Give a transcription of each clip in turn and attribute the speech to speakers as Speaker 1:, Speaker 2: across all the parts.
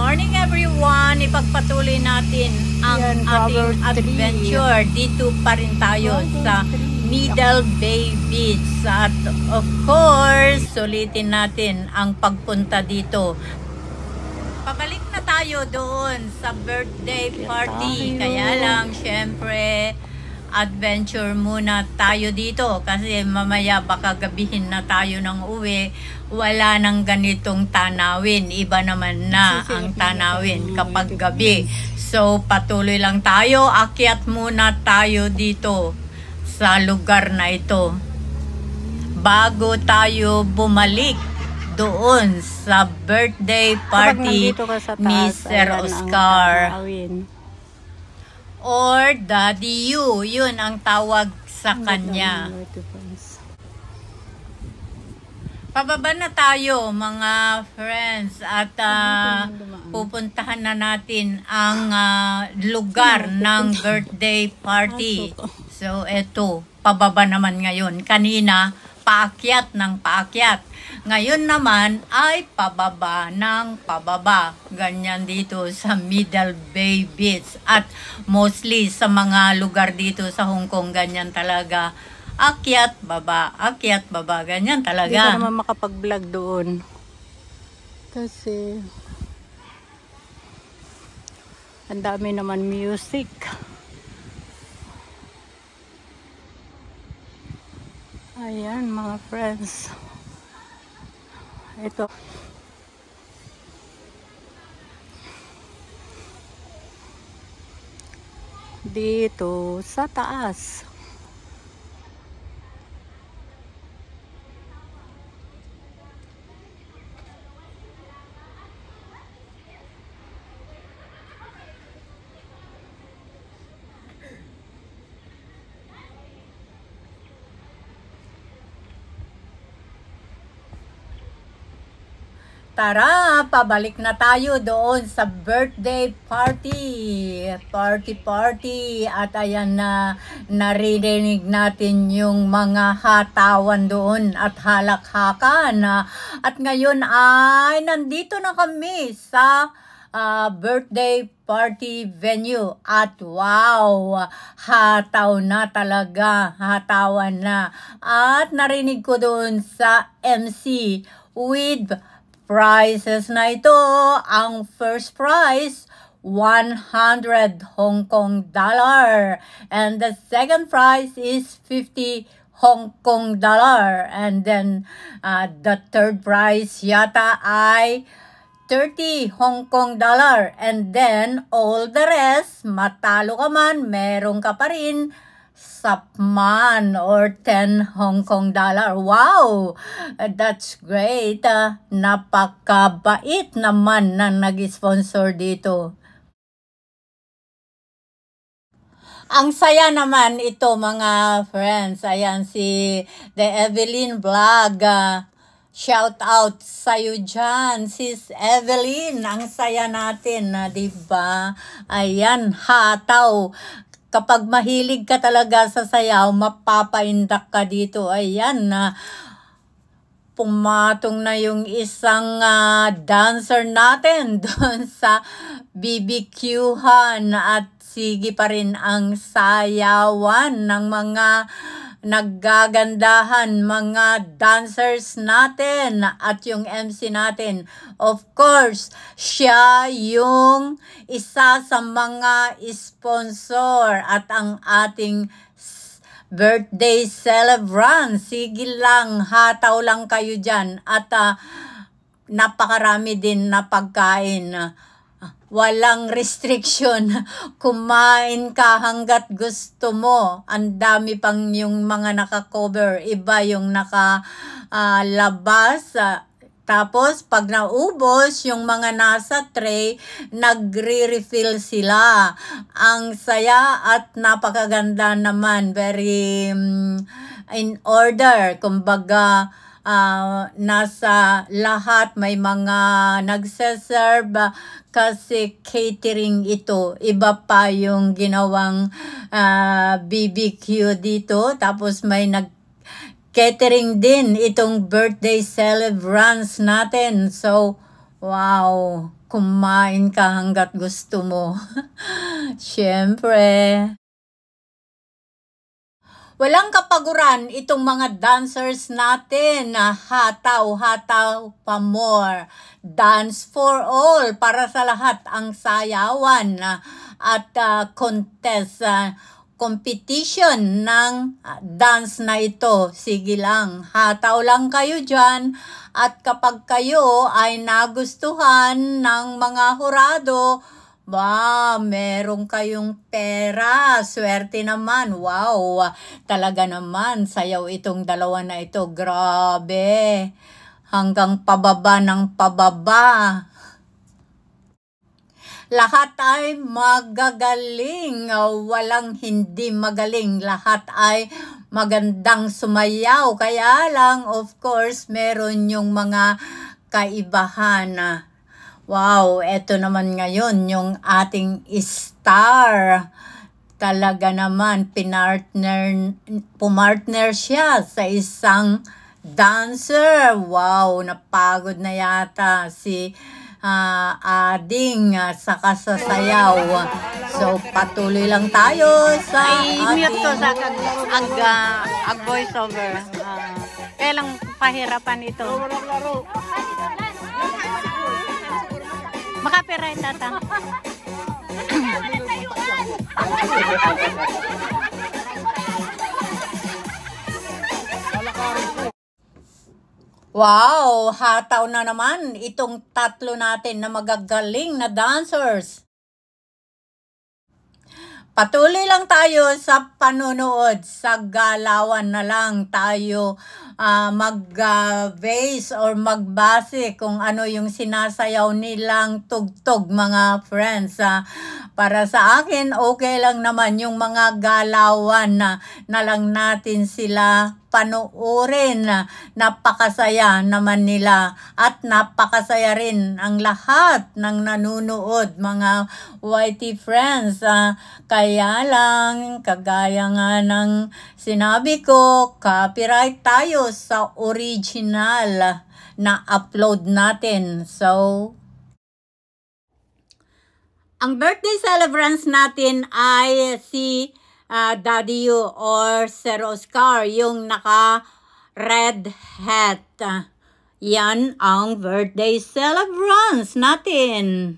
Speaker 1: morning everyone! Ipagpatuloy natin ang ating adventure. Dito pa rin tayo sa Middle Bay Beach. At of course, sulitin natin ang pagpunta dito. Pabalik na tayo doon sa birthday party. Kaya lang, syempre, adventure muna tayo dito kasi mamaya baka gabihin na tayo ng uwi, wala nang ganitong tanawin, iba naman na ang tanawin kapag gabi. So patuloy lang tayo, akyat muna tayo dito sa lugar na ito bago tayo bumalik doon sa birthday party ni Sir Oscar or Daddy U. Yun ang tawag sa kanya. Pababa na tayo mga friends at pupuntahan na natin ang lugar ng birthday party. So eto, pababa naman ngayon. Kanina, paakyat ng paakyat. Ngayon naman ay pababa ng pababa. Ganyan dito sa Middle Bay Beach. At mostly sa mga lugar dito sa Hong Kong, ganyan talaga. Akyat, baba, ganyan talaga.
Speaker 2: Hindi ka naman makapag-vlog doon. Kasi ang dami naman music. Ayan mga friends. Ito. Dito sa taas.
Speaker 1: Tara, pabalik na tayo doon sa birthday party. Party. At ayan na, naririnig natin yung mga hatawan doon at halakhakan. At ngayon ay nandito na kami sa birthday party venue. At wow, hataw na talaga, hatawan na. At narinig ko doon sa MC with prizes na ito. Ang first prize, 100 Hong Kong dollar. And the second prize is 50 Hong Kong dollar. And then the third prize yata ay 30 Hong Kong dollar. And then all the rest, matalo ka man, meron ka pa rin sapman or 10 Hong Kong dollar. Wow! That's great. Napakabait naman na nag-sponsor dito. Ang saya naman ito mga friends. Ayan si The Evelyn Vlog. Shout out sa'yo dyan, Sis Evelyn. Ang saya natin, diba? Ayan, hataw. Kapag mahilig ka talaga sa sayaw, mapapaindak ka dito. Ayan, pumatong na yung isang dancer natin doon sa BBQhan at sige pa rin ang sayawan ng mga naggagandahan, mga dancers natin at yung MC natin. Of course, siya yung isa sa mga sponsor at ang ating birthday celebrant. Sige lang, hataw lang kayo dyan. At napakarami din na pagkain. Walang restriction. Kumain ka hanggat gusto mo. Ang dami pang yung mga naka-cover. Iba yung naka-labas. Tapos, pag naubos, yung mga nasa tray, nagre-refill sila. Ang saya at napakaganda naman. Very in order. Kumbaga, nasa lahat may mga nagseserve kasi catering ito. Iba pa yung ginawang BBQ dito. Tapos may catering din itong birthday celebrants natin. So, Wow, kumain ka hanggat gusto mo. Siyempre. Walang kapaguran itong mga dancers natin na hataw-hataw pa more. Dance for all, para sa lahat ang sayawan at contest, competition ng dance na ito. Sige lang, hataw lang kayo dyan. At kapag kayo ay nagustuhan ng mga hurado, meron kayong pera. Swerte naman. Wow, talaga naman. Sayaw itong dalawa na ito. Grabe. Hanggang pababa ng pababa. Lahat ay magagaling. Walang hindi magaling. Lahat ay magandang sumayaw. Kaya lang, of course, meron yung mga kaibahan. Wow, eto naman ngayon yung ating star. Talaga naman, pumartner siya sa isang dancer. Wow, napagod na yata si Ading sa kasasayaw. So, patuloy lang tayo sa
Speaker 2: mute ko sa ag voiceover. Kaya lang pahirapan ito. Makapiright tata.
Speaker 1: Wow, hataw na naman itong tatlo natin na magagaling na dancers. Patuloy lang tayo sa panonood, sa galawan na lang tayo mag-base or magbase kung ano yung sinasayaw nilang tugtog, mga friends. Para sa akin, okay lang naman yung mga galawan na lang natin sila panoorin. Napakasaya naman nila at napakasaya rin ang lahat ng nanunood, mga YT friends. Kaya lang, kagaya nga ng sinabi ko, copyright tayo sa original na upload natin. So, ang birthday celebrants natin ay si Daddy U or Sir Oscar, yung naka-red hat. Yan ang birthday celebrants natin.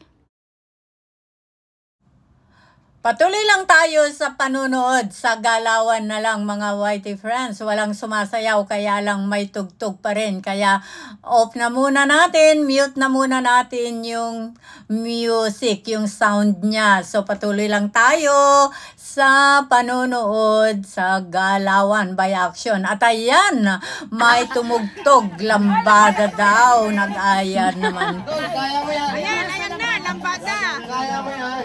Speaker 1: Patuloy lang tayo sa panunood, sa galawan na lang, mga YT friends. Walang sumasayaw, kaya lang may tugtog pa rin. Kaya off na muna natin, mute na muna natin yung music, yung sound niya. So patuloy lang tayo sa panunood, sa galawan by action. At ayan, may tumugtog, lambada daw, nag-ayan naman.
Speaker 3: Ayan na, lambada. Kaya mo yan.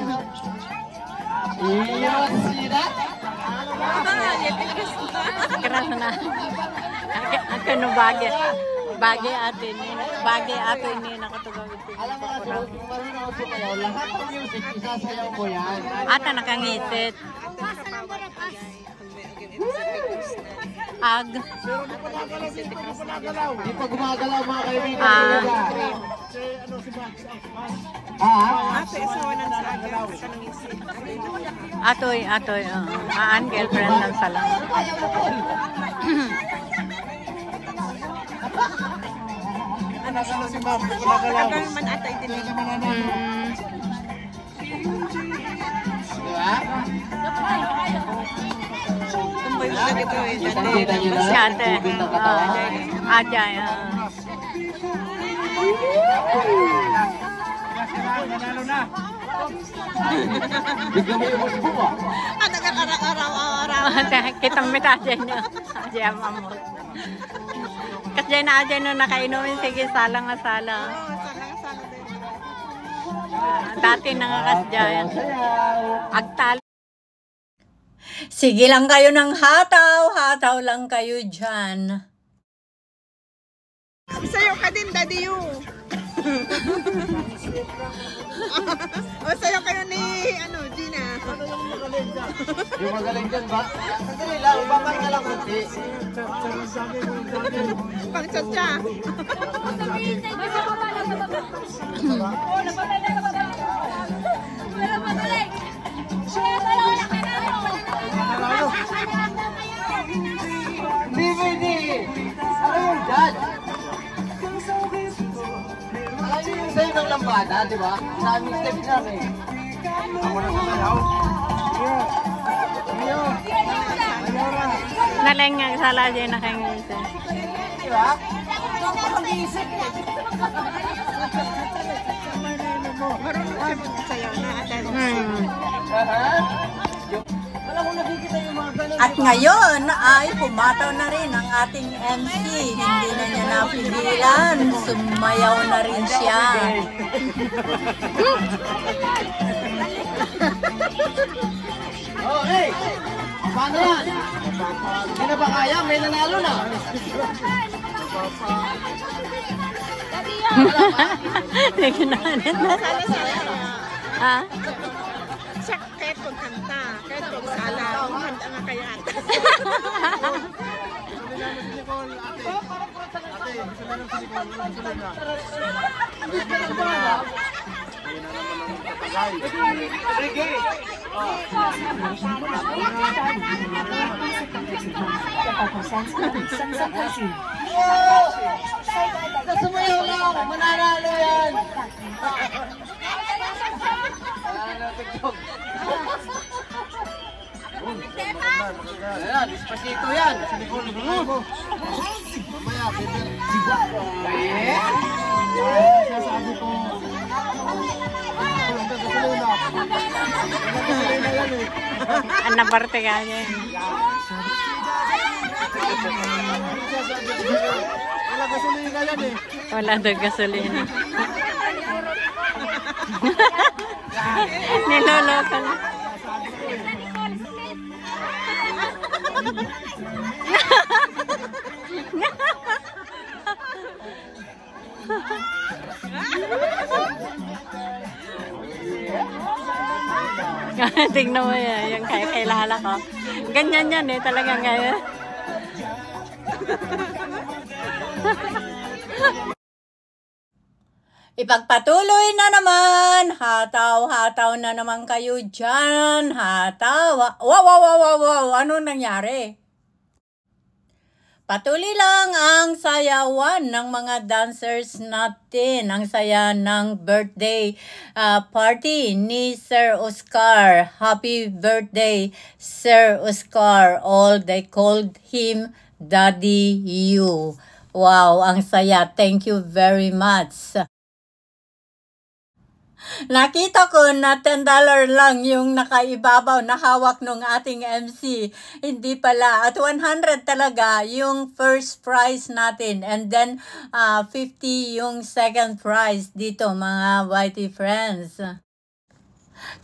Speaker 2: Keras na. Ano bagay atin ni nakatugag ito.
Speaker 3: Alam mo kasi kung marunong sumayaw, lahat ng music isasayaw mo yan.
Speaker 2: Ata nakangitit. Ag.
Speaker 3: Di pa gumagalaw mga kaibigan.
Speaker 2: Atoy. Aan girlfriend ng salang.
Speaker 3: Si ma'am, gumagalaw.
Speaker 4: Man atay din. Tumboy mo lagi to eh.
Speaker 3: Kita nyo na.
Speaker 2: Si ate. Ajay.
Speaker 3: Bigla mo yung buwa.
Speaker 4: Araw-araw.
Speaker 2: Kitang mitajay niya. Ajay mamot. Kasi na ajay no nakainumin, sige salang nga salang. Dati nangakas agtal.
Speaker 1: Sige lang kayo ng hataw lang kayo dyan.
Speaker 4: Sayo ka din, Daddy you. O sayo kayo ni Gina.
Speaker 3: Yung magaling dyan ba? Sandali lang, babang ka lang kunti.
Speaker 4: Pang-chat siya.
Speaker 3: ng lambada, di ba? Sa aming step lang eh. Ako na sumalaw.
Speaker 2: Nalang nga sala dyan nakangisa.
Speaker 3: Di ba?
Speaker 4: Marunong siya magsayaw na.
Speaker 3: Wala ko nakikita yung mga ganun.
Speaker 1: At ngayon ay pumataw na rin ang ating MC. Hindi na niya napigilan. Sumayaw na rin siya.
Speaker 3: Oh, hey! Paano yan? Hindi na ba kaya? May nanalo na.
Speaker 2: Tignanin na. Ha?
Speaker 4: Siya kahit pagkanta, kahit pagsala, kumanta nga kaya.
Speaker 3: Sige! Oh! Nasumayaw lang! Mananalo yan! Mananalo TikTok! Ayan, despacito yan! Sa likod mo! Mamaya, Peter! Sasabi ko!
Speaker 2: Ang naparte ka niya.
Speaker 3: Wala gasolina yan eh!
Speaker 2: Wala daw gasolina. Niloloko na. Tingnan mo yan, yung kailala ko. Ganyan yan eh, talagang ngayon.
Speaker 1: Ipagpatuloy na naman. Hataw-hataw na naman kayo dyan. Hataw. Wow. Ano nangyari? Patuloy lang ang sayawan ng mga dancers natin. Ang saya ng birthday party ni Sir Oscar. Happy birthday, Sir Oscar. All they called him Daddy You. Wow, ang saya. Thank you very much. Nakita ko na $10 lang yung nakaibabaw na hawak ng ating MC. Hindi pala. At 100 talaga yung first prize natin. And then 50 yung second prize dito mga YT friends.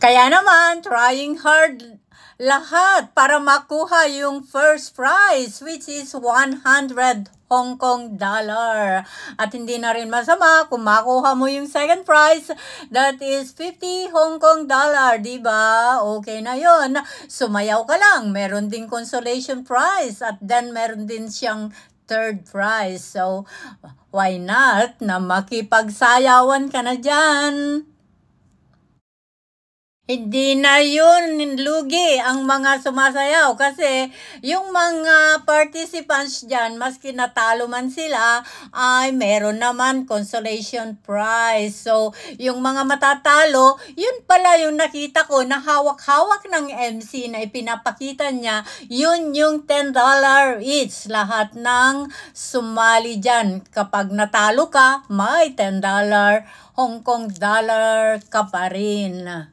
Speaker 1: Kaya naman, trying hard lahat para makuha yung first prize, which is 100 Hong Kong dollar. At hindi na rin masama kung makuha mo yung second prize, that is 50 Hong Kong dollar, diba? Okay na yon. Sumayaw ka lang. Meron din consolation prize at then meron din siyang third prize. So, why not na makipagsayawan ka na dyan? Hindi na yun lugi ang mga sumasayaw kasi yung mga participants dyan, maski natalo man sila, ay meron naman consolation prize. So, yung mga matatalo, yun pala yung nakita ko na hawak-hawak ng MC na ipinapakita niya, yun yung $10 each. Lahat ng sumali dyan. Kapag natalo ka, may $10 Hong Kong dollar ka pa rin.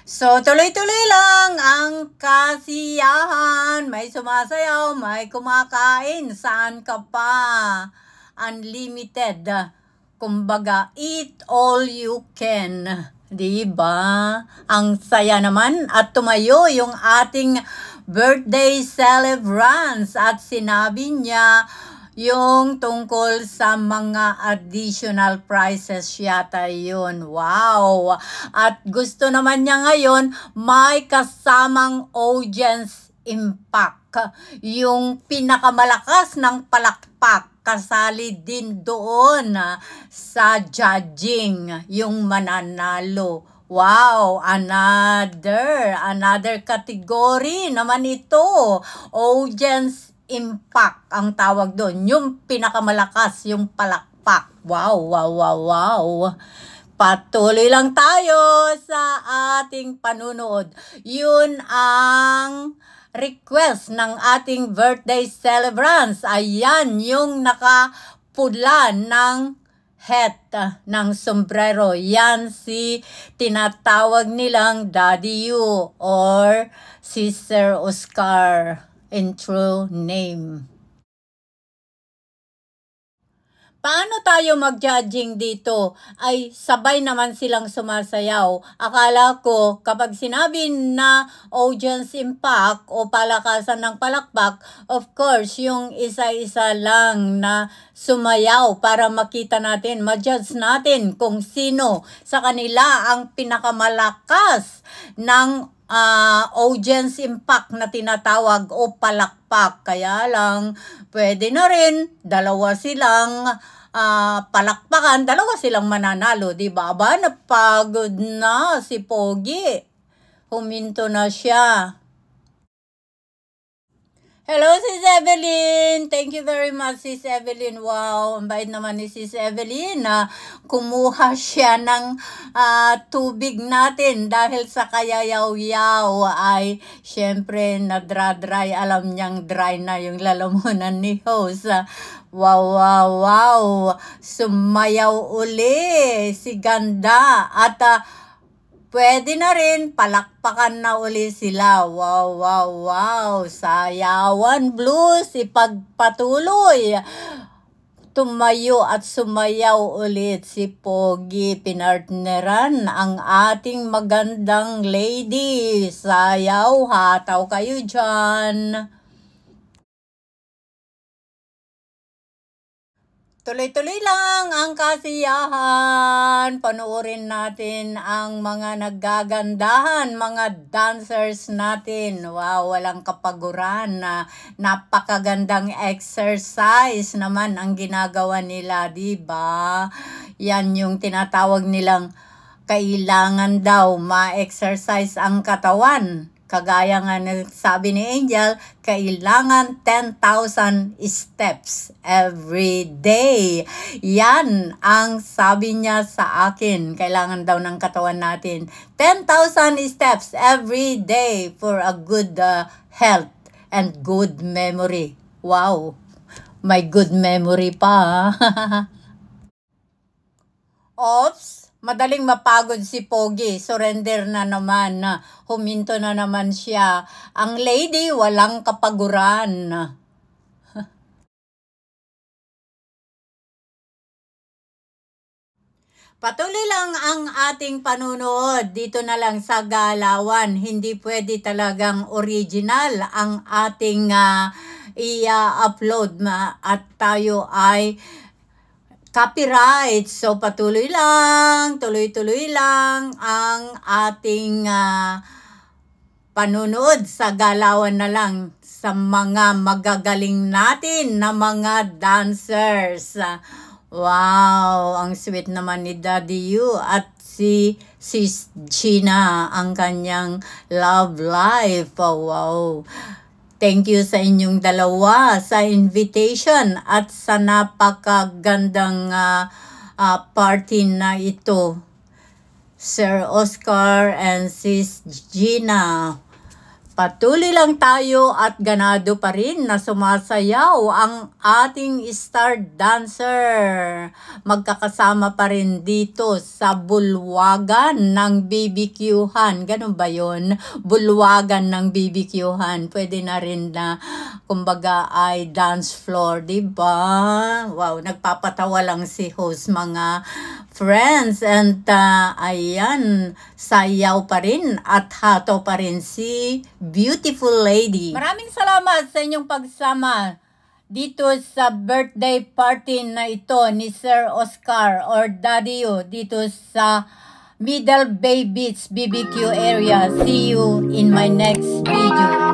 Speaker 1: So, tuloy-tuloy lang ang kasiyahan. May sumasayaw, may kumakain. Saan ka pa? Unlimited. Kumbaga, eat all you can. Diba? Ang saya naman. At tumayo yung ating birthday celebrants. At sinabi niya, yung tungkol sa mga additional prizes yata yun. Wow! At gusto naman niya ngayon may kasamang audience impact. Yung pinakamalakas ng palakpak kasali din doon sa judging yung mananalo. Wow, another category naman ito. Audience impact ang tawag doon. Yung pinakamalakas, yung palakpak. palakpak. Wow, wow, wow, wow. Patuloy lang tayo sa ating panunood. Yun ang request ng ating birthday celebrants. Ayan yung nakapula ng hat ng sombrero. Yan si tinatawag nilang Daddy U or si Sir Oscar in true name. Paano tayo mag-judging dito? Ay sabay naman silang sumasayaw. Akala ko kapag sinabi na audience impact o palakasan ng palakpak, of course, yung isa-isa lang na sumayaw para makita natin, ma-judge natin kung sino sa kanila ang pinakamalakas ng audience impact na tinatawag o palakpak. Kaya lang, pwede na rin, dalawa silang palakpakan, dalawa silang mananalo, di ba? Aba, napagod na si Pogi. Huminto na siya. Hello, Sis Evelyn! Thank you very much, Sis Evelyn. Wow, ang bait naman ni Sis Evelyn na kumuha siya ng tubig natin dahil sa kayayaw-yaw ay syempre na-dry. Alam niyang dry na yung lalamunan ni host. Wow, wow, wow! Sumayaw uli si Ganda at pwede na rin, palakpakan na uli sila. Wow, wow, wow. Sayawan Blues, ipagpatuloy. Tumayo at sumayaw ulit si Pogi. Pinartneran ang ating magandang lady. Sayaw, hataw kayo dyan. Tuloy-tuloy lang ang kasiyahan. Panoorin natin ang mga naggagandahan, mga dancers natin. Wow, walang kapaguran na napakagandang exercise naman ang ginagawa nila, di ba? Yan yung tinatawag nilang kailangan daw ma-exercise ang katawan. Kagaya nga sabi ni Angel, kailangan 10,000 steps every day. Yan ang sabi niya sa akin. Kailangan daw ng katawan natin 10,000 steps every day for a good health and good memory. Wow, may good memory pa. Oops! Madaling mapagod si Pogi. Surrender na naman. Huminto na naman siya. Ang lady, walang kapaguran. Patuloy lang ang ating panunood. Dito na lang sa Galawan. Hindi pwede talagang original ang ating i-upload at tayo ay copyright. So, patuloy lang, tuloy-tuloy lang ang ating panunood sa Galawan na lang sa mga magagaling natin na mga dancers. Wow, ang sweet naman ni Daddy U at si Sis Gina, ang kanyang love life. Oh, wow. Thank you sa inyong dalawa sa invitation at sa napakagandang party na ito. Sir Oscar and Sis Gina. Patuloy lang tayo at ganado pa rin na sumasayaw ang ating star dancer. Magkakasama pa rin dito sa bulwagan ng BBQ-han. Ganun ba yun? Bulwagan ng BBQ-han. Pwede na rin na kumbaga ay dance floor, diba? Wow, nagpapatawa lang si host mga friends. And ayan, sayaw pa rin at hato pa rin si beautiful lady. Maraming salamat sa inyong pagsama dito sa birthday party na ito ni Sir Oscar or Daddy U dito sa Middle Bay Beach BBQ area. See you in my next video.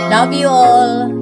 Speaker 1: Love you all.